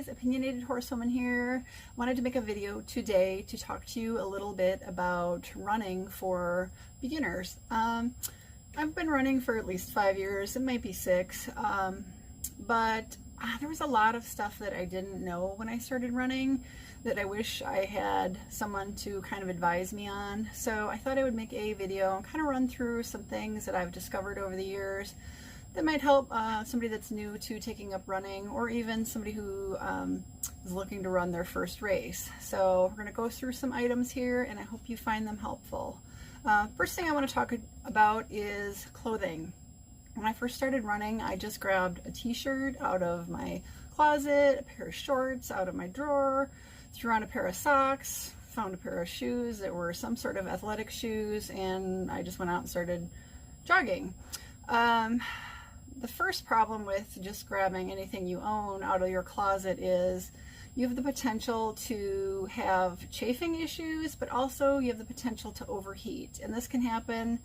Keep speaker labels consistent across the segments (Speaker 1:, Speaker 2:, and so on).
Speaker 1: Opinionated Horsewoman here. Wanted to make a video today to talk to you a little bit about running for beginners. I've been running for at least 5 years, it might be 6, but there was a lot of stuff that I didn't know when I started running that I wish I had someone to kind of advise me on. So I thought I would make a video and kind of run through some things that I've discovered over the years that might help somebody that's new to taking up running, or even somebody who is looking to run their first race. So we're going to go through some items here, and I hope you find them helpful. First thing I want to talk about is clothing. When I first started running, I just grabbed a t-shirt out of my closet, a pair of shorts out of my drawer, threw on a pair of socks, found a pair of shoes that were some sort of athletic shoes, and I just went out and started jogging. The first problem with just grabbing anything you own out of your closet is you have the potential to have chafing issues, but also you have the potential to overheat, and this can happen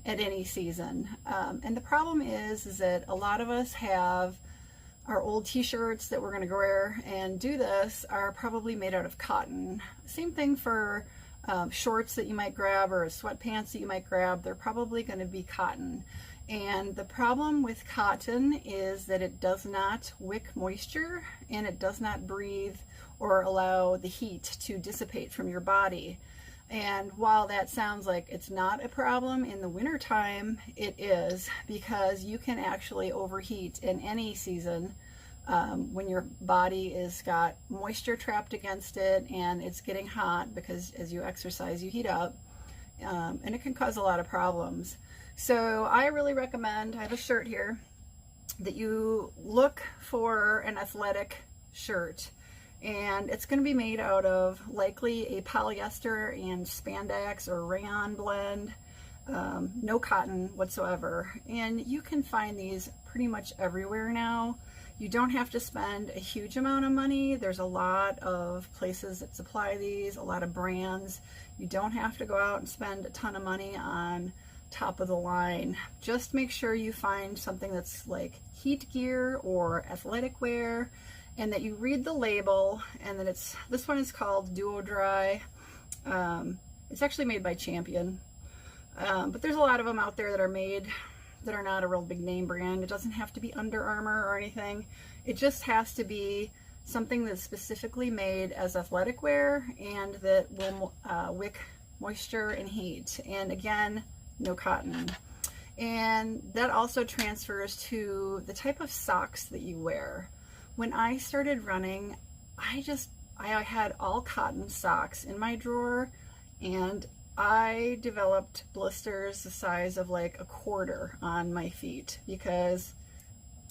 Speaker 1: at any season. And the problem is that a lot of us have our old t-shirts that we're going to wear and do this are probably made out of cotton. Same thing for shorts that you might grab, or sweatpants that you might grab. They're probably going to be cotton. And the problem with cotton is that it does not wick moisture, and it does not breathe or allow the heat to dissipate from your body. And while that sounds like it's not a problem in the winter time, it is, because you can actually overheat in any season when your body is got moisture trapped against it and it's getting hot, because as you exercise you heat up, and it can cause a lot of problems. So I really recommend, I have a shirt here, that you look for an athletic shirt, and it's going to be made out of likely a polyester and spandex or rayon blend, no cotton whatsoever. And you can find these pretty much everywhere now. You don't have to spend a huge amount of money. There's a lot of places that supply these, a lot of brands. You don't have to go out and spend a ton of money on top of the line. Just make sure you find something that's like heat gear or athletic wear, and that you read the label, and then this one is called Duo Dry. It's actually made by Champion, but there's a lot of them out there that are made that are not a real big name brand. It doesn't have to be Under Armour or anything. It just has to be something that's specifically made as athletic wear and that will wick moisture and heat. And again, no cotton. And that also transfers to the type of socks that you wear. When I started running, I had all cotton socks in my drawer, and I developed blisters the size of like a quarter on my feet, because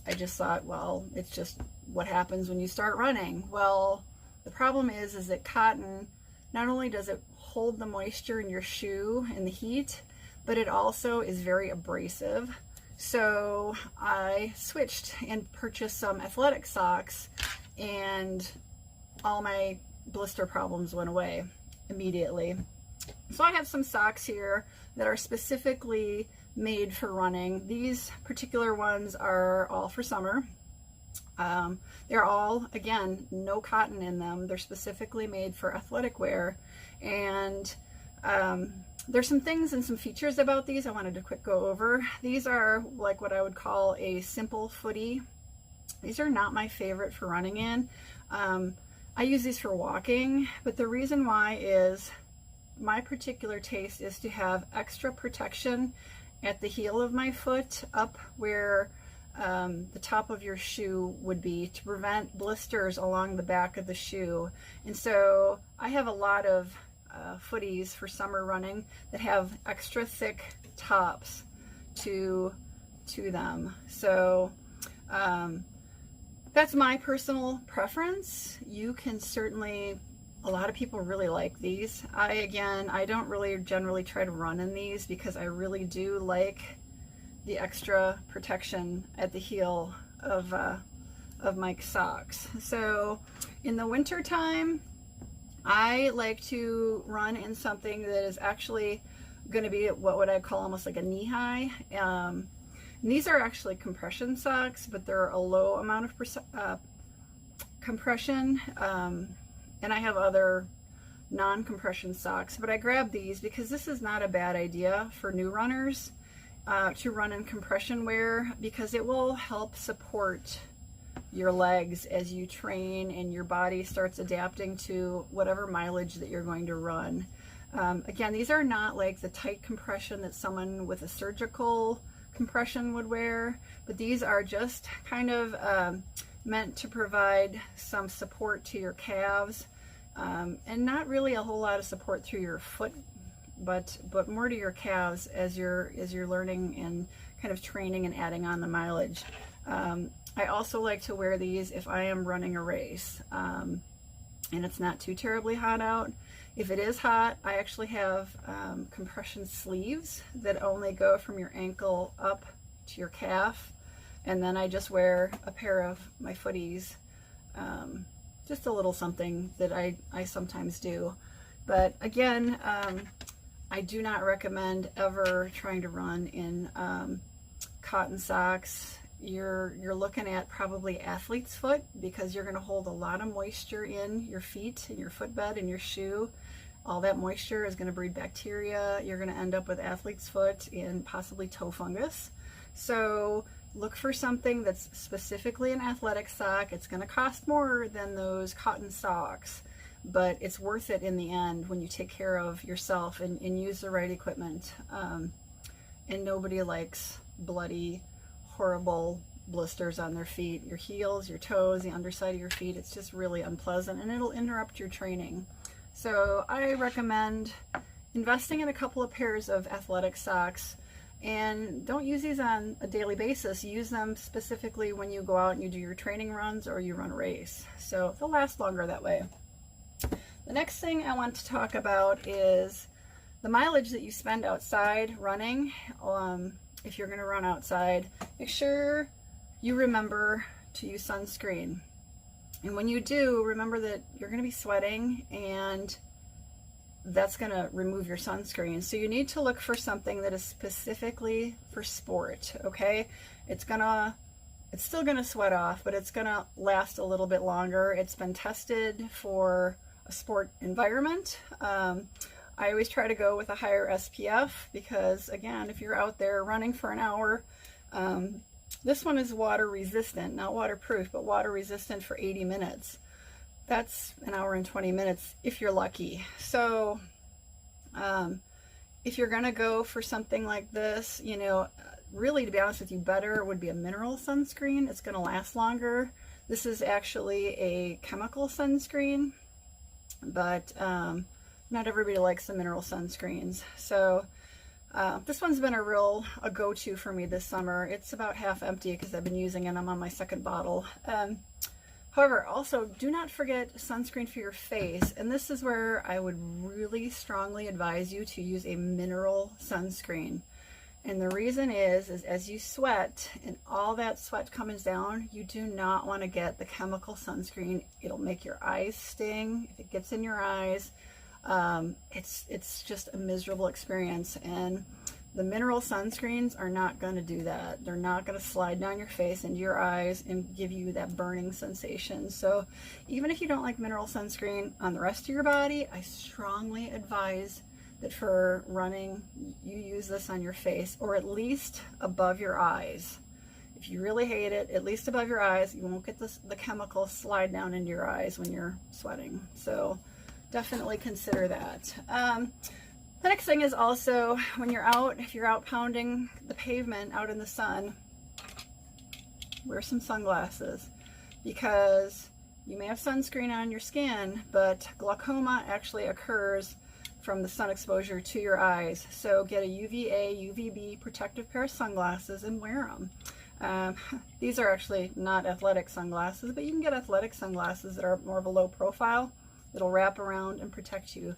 Speaker 1: I just thought, well, it's just what happens when you start running. Well, the problem is that cotton, not only does it hold the moisture in your shoe and the heat, but it also is very abrasive. So I switched and purchased some athletic socks, and all my blister problems went away immediately. So I have some socks here that are specifically made for running. These particular ones are all for summer. They're all, again, no cotton in them. They're specifically made for athletic wear. And there's some things and some features about these I wanted to quick go over. These are like what I would call a simple footy. These are not my favorite for running in. I use these for walking, but the reason why is my particular taste is to have extra protection at the heel of my foot, up where the top of your shoe would be, to prevent blisters along the back of the shoe. And so I have a lot of footies for summer running that have extra thick tops to them. So that's my personal preference. You can certainly, a lot of people really like these. I don't really generally try to run in these because I really do like the extra protection at the heel of my socks. So in the winter time, I like to run in something that is actually going to be what would I call almost like a knee high. These are actually compression socks, but they're a low amount of compression. And I have other non-compression socks, but I grabbed these because this is not a bad idea for new runners to run in compression wear, because it will help support your legs as you train and your body starts adapting to whatever mileage that you're going to run. Again, these are not like the tight compression that someone with a surgical compression would wear, but these are just kind of meant to provide some support to your calves, and not really a whole lot of support through your foot, but more to your calves as you're learning and kind of training and adding on the mileage. I also like to wear these if I am running a race and it's not too terribly hot out. If it is hot, I actually have compression sleeves that only go from your ankle up to your calf, and then I just wear a pair of my footies, just a little something that I sometimes do. But again, I do not recommend ever trying to run in cotton socks. You're looking at probably athlete's foot, because you're going to hold a lot of moisture in your feet and your footbed and your shoe. All that moisture is going to breed bacteria. You're going to end up with athlete's foot and possibly toe fungus. So look for something that's specifically an athletic sock. It's going to cost more than those cotton socks, but it's worth it in the end when you take care of yourself and use the right equipment. And nobody likes bloody, horrible blisters on their feet, your heels, your toes, the underside of your feet. It's just really unpleasant, and it'll interrupt your training. So I recommend investing in a couple of pairs of athletic socks, and don't use these on a daily basis. Use them specifically when you go out and you do your training runs or you run a race. So they'll last longer that way. The next thing I want to talk about is the mileage that you spend outside running. If you're going to run outside, make sure you remember to use sunscreen. And when you do, remember that you're going to be sweating, and that's going to remove your sunscreen. So you need to look for something that is specifically for sport, okay? It's still going to sweat off, but it's going to last a little bit longer. It's been tested for a sport environment. I always try to go with a higher SPF because, again, if you're out there running for an hour, this one is water resistant, not waterproof, but water resistant for 80 minutes. That's an hour and 20 minutes if you're lucky. So if you're going to go for something like this, you know, really, to be honest with you, better would be a mineral sunscreen. It's going to last longer. This is actually a chemical sunscreen, but not everybody likes the mineral sunscreens. So this one's been a go-to for me this summer. It's about half empty because I've been using it. I'm on my second bottle. However, also do not forget sunscreen for your face. And this is where I would really strongly advise you to use a mineral sunscreen. And the reason is as you sweat and all that sweat comes down, you do not want to get the chemical sunscreen. It'll make your eyes sting. If it gets in your eyes, it's just a miserable experience. And the mineral sunscreens are not going to do that. They're not going to slide down your face into your eyes and give you that burning sensation. So even if you don't like mineral sunscreen on the rest of your body, I strongly advise that for running, you use this on your face, or at least above your eyes. If you really hate it, at least above your eyes. You won't get the chemical slide down into your eyes when you're sweating. So definitely consider that. The next thing is also when you're out, if you're out pounding the pavement out in the sun, wear some sunglasses, because you may have sunscreen on your skin, but glaucoma actually occurs from the sun exposure to your eyes. So get a UVA, UVB protective pair of sunglasses and wear them. These are actually not athletic sunglasses, but you can get athletic sunglasses that are more of a low profile. It'll wrap around and protect you.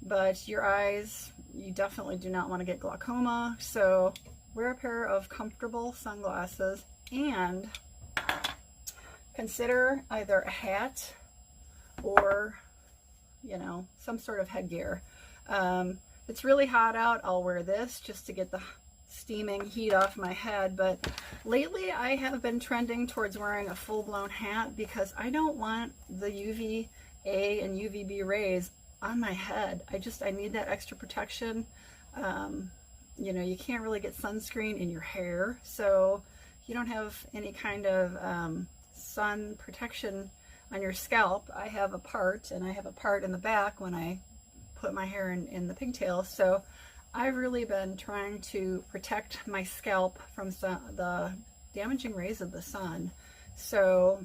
Speaker 1: But your eyes, you definitely do not want to get glaucoma. So wear a pair of comfortable sunglasses and consider either a hat or, you know, some sort of headgear. It's really hot out. I'll wear this just to get the steaming heat off my head, but lately I have been trending towards wearing a full-blown hat because I don't want the UVA and UVB rays on my head. I need that extra protection. You know, you can't really get sunscreen in your hair, so you don't have any kind of sun protection on your scalp. I have a part, and I have a part in the back when I put my hair in the pigtails. So I've really been trying to protect my scalp from the damaging rays of the sun. So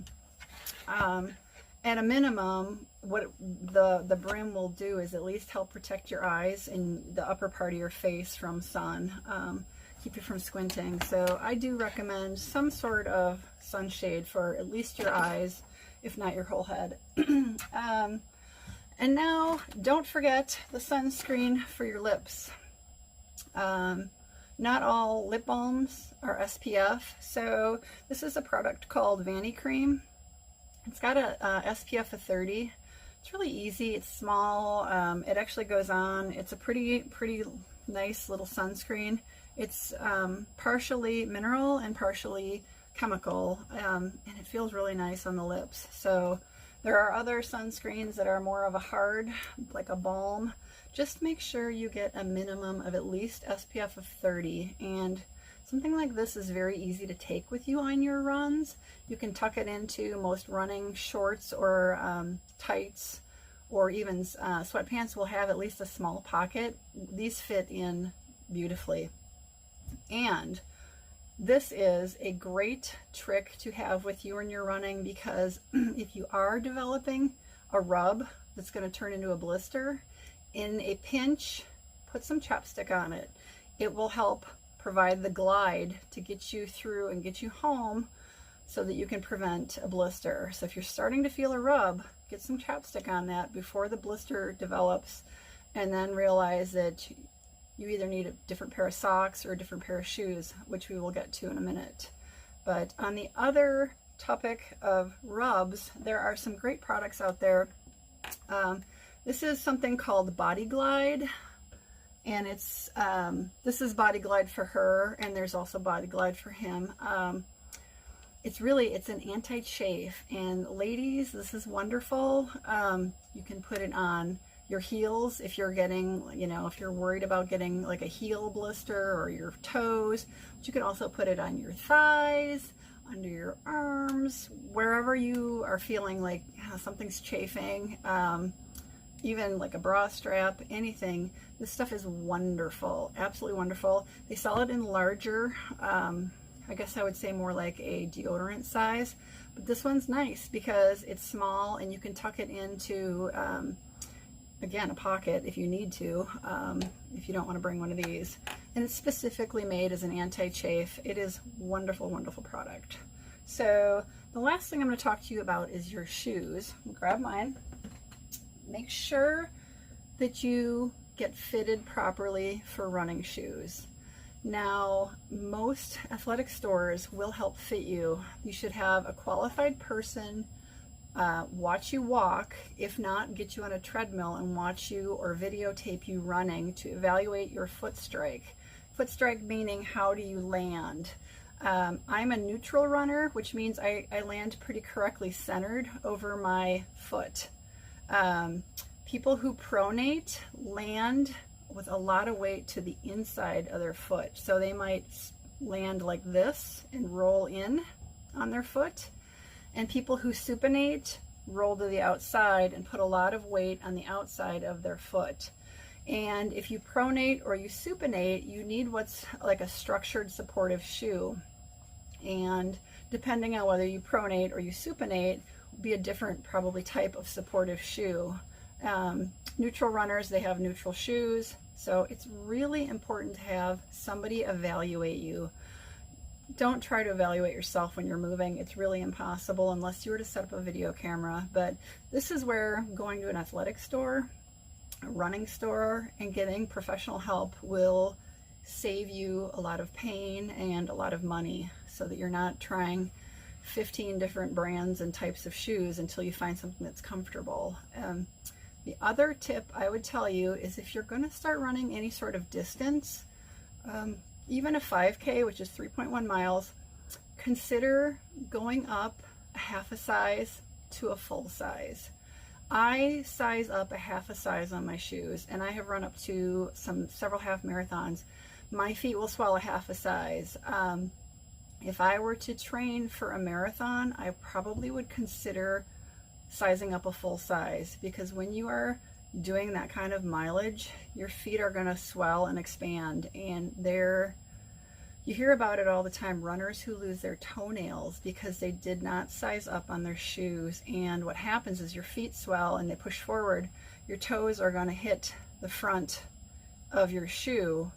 Speaker 1: at a minimum, what the brim will do is at least help protect your eyes and the upper part of your face from sun, keep you from squinting. So I do recommend some sort of sunshade for at least your eyes, if not your whole head. And now, don't forget the sunscreen for your lips. Not all lip balms are SPF, so this is a product called Vanny Cream. It's got a SPF of 30. It's really easy. It's small. It actually goes on. It's a pretty nice little sunscreen. It's partially mineral and partially chemical, and it feels really nice on the lips. So there are other sunscreens that are more of a hard, like a balm. Just make sure you get a minimum of at least SPF of 30, and something like this is very easy to take with you on your runs. You can tuck it into most running shorts or tights, or even sweatpants will have at least a small pocket. These fit in beautifully. And this is a great trick to have with you when you're running, because if you are developing a rub that's going to turn into a blister, in a pinch, put some chapstick on it. It will help provide the glide to get you through and get you home so that you can prevent a blister. So if you're starting to feel a rub, get some chapstick on that before the blister develops, and then realize that you either need a different pair of socks or a different pair of shoes, which we will get to in a minute. But on the other topic of rubs, there are some great products out there. This is something called Body Glide, and it's this is Body Glide for her, and there's also Body Glide for him. It's an anti-chafe, and ladies, this is wonderful. You can put it on your heels if you're getting, if you're worried about getting like a heel blister, or your toes. But you can also put it on your thighs, under your arms, wherever you are feeling like something's chafing, even like a bra strap, anything. This stuff is wonderful, absolutely wonderful. They sell it in larger, I guess I would say more like a deodorant size, but this one's nice because it's small and you can tuck it into again, a pocket if you need to, if you don't want to bring one of these. And it's specifically made as an anti-chafe. It is wonderful, wonderful product. So the last thing I'm going to talk to you about is your shoes. Grab mine. Make sure that you get fitted properly for running shoes. Now, most athletic stores will help fit you. You should have a qualified person watch you walk, if not, get you on a treadmill and watch you or videotape you running to evaluate your foot strike. Foot strike meaning how do you land. I'm a neutral runner, which means I land pretty correctly centered over my foot. People who pronate land with a lot of weight to the inside of their foot. So they might land like this and roll in on their foot. And people who supinate roll to the outside and put a lot of weight on the outside of their foot. And if you pronate or you supinate, you need what's like a structured supportive shoe. And depending on whether you pronate or you supinate, will be a different probably type of supportive shoe. neutral runners, they have neutral shoes. So it's really important to have somebody evaluate you. Don't try to evaluate yourself when you're moving. It's really impossible unless you were to set up a video camera. But this is where going to an athletic store, a running store, and getting professional help will save you a lot of pain and a lot of money, so that you're not trying 15 different brands and types of shoes until you find something that's comfortable. The other tip I would tell you is, if you're going to start running any sort of distance, even a 5K, which is 3.1 miles, consider going up a half a size to a full size. I size up a half a size on my shoes, and I have run up to several half marathons. My feet will swell a half a size. If I were to train for a marathon, I probably would consider sizing up a full size, because when you are doing that kind of mileage, your feet are going to swell and expand, and you hear about it all the time, runners who lose their toenails because they did not size up on their shoes. And what happens is your feet swell and they push forward, your toes are going to hit the front of your shoe,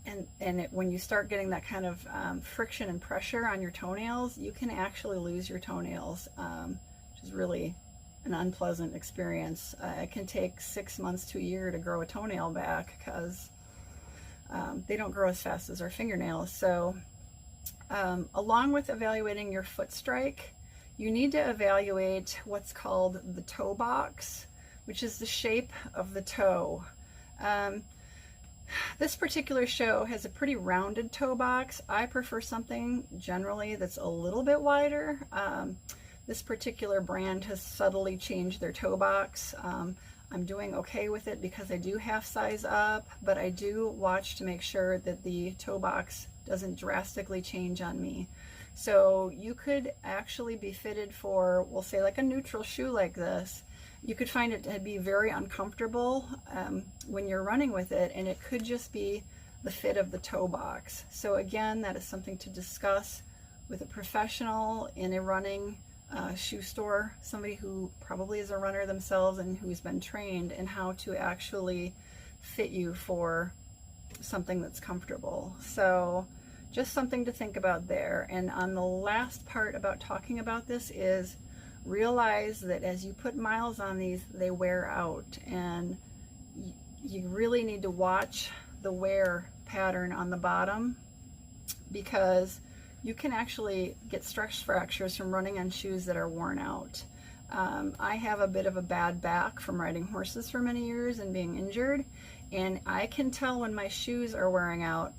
Speaker 1: and when you start getting that kind of friction and pressure on your toenails, you can actually lose your toenails, which is really an unpleasant experience. It can take 6 months to a year to grow a toenail back, because they don't grow as fast as our fingernails. So along with evaluating your foot strike, you need to evaluate what's called the toe box, which is the shape of the toe. This particular show has a pretty rounded toe box. I prefer something generally that's a little bit wider. This particular brand has subtly changed their toe box. I'm doing okay with it because I do half size up, but I do watch to make sure that the toe box doesn't drastically change on me. So you could actually be fitted for, we'll say, like a neutral shoe like this. You could find it to be very uncomfortable when you're running with it, and it could just be the fit of the toe box. So again, that is something to discuss with a professional in a running shoe store, somebody who probably is a runner themselves and who's been trained in how to actually fit you for something that's comfortable. So just something to think about there. And on the last part about talking about this is, realize that as you put miles on these, they wear out, and you really need to watch the wear pattern on the bottom, because you can actually get stress fractures from running on shoes that are worn out. I have a bit of a bad back from riding horses for many years and being injured, and I can tell when my shoes are wearing out.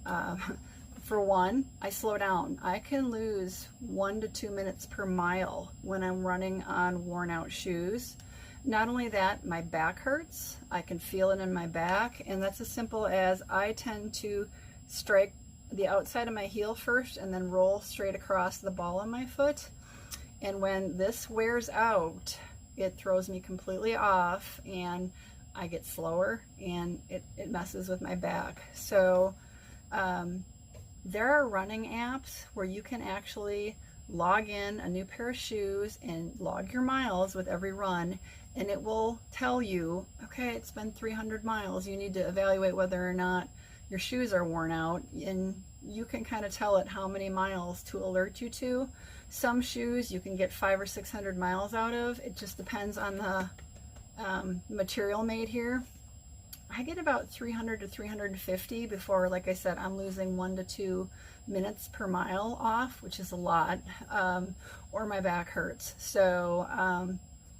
Speaker 1: For one, I slow down. I can lose 1 to 2 minutes per mile when I'm running on worn out shoes. Not only that, my back hurts. I can feel it in my back, and that's as simple as I tend to strike the outside of my heel first and then roll straight across the ball of my foot. And when this wears out, it throws me completely off, and I get slower, and it messes with my back. So there are running apps where you can actually log in a new pair of shoes and log your miles with every run, and it will tell you, okay, it's been 300 miles. You need to evaluate whether or not your shoes are worn out, and you can kind of tell it how many miles to alert you to. Some shoes you can get 500 or 600 miles out of. It just depends on the material made here. I get about 300 to 350 before, like I said, I'm losing 1 to 2 minutes per mile off, which is a lot, or my back hurts. So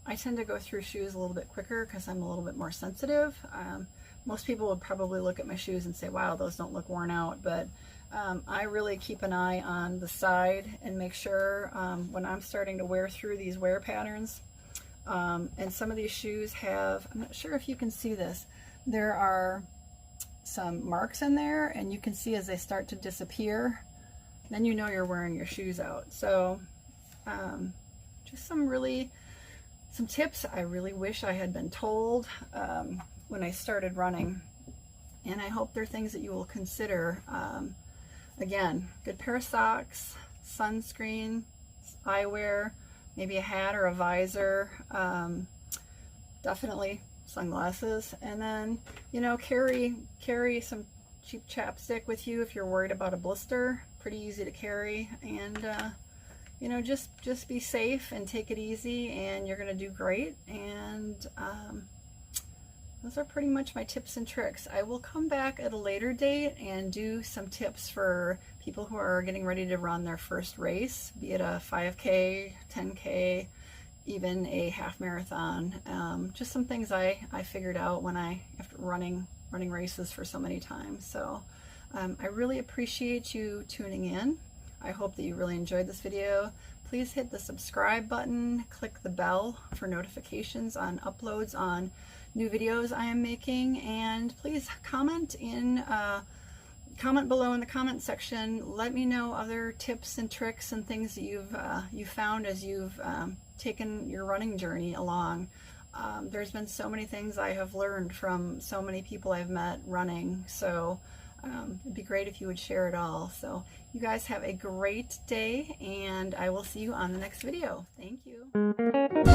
Speaker 1: I tend to go through shoes a little bit quicker because I'm a little bit more sensitive. Most people would probably look at my shoes and say, wow, those don't look worn out, but I really keep an eye on the side and make sure when I'm starting to wear through these wear patterns. And some of these shoes have, I'm not sure if you can see this, there are some marks in there, and you can see as they start to disappear, then you know you're wearing your shoes out. So just some tips I really wish I had been told when I started running, and I hope they're things that you will consider. Again, good pair of socks, sunscreen, eyewear, maybe a hat or a visor, definitely sunglasses, and then, you know, carry some cheap chapstick with you if you're worried about a blister. Pretty easy to carry, and you know, just be safe and take it easy, and you're gonna do great. And those are pretty much my tips and tricks. I will come back at a later date and do some tips for people who are getting ready to run their first race, be it a 5K, 10K, even a half marathon. Just some things I figured out when after running races for so many times. So I really appreciate you tuning in. I hope that you really enjoyed this video. Please hit the subscribe button, click the bell for notifications on uploads on new videos I am making, and please comment below in the comment section. Let me know other tips and tricks and things that you've found as you've taken your running journey along. There's been so many things I have learned from so many people I've met running, so it'd be great if you would share it all. So you guys have a great day, and I will see you on the next video. Thank you.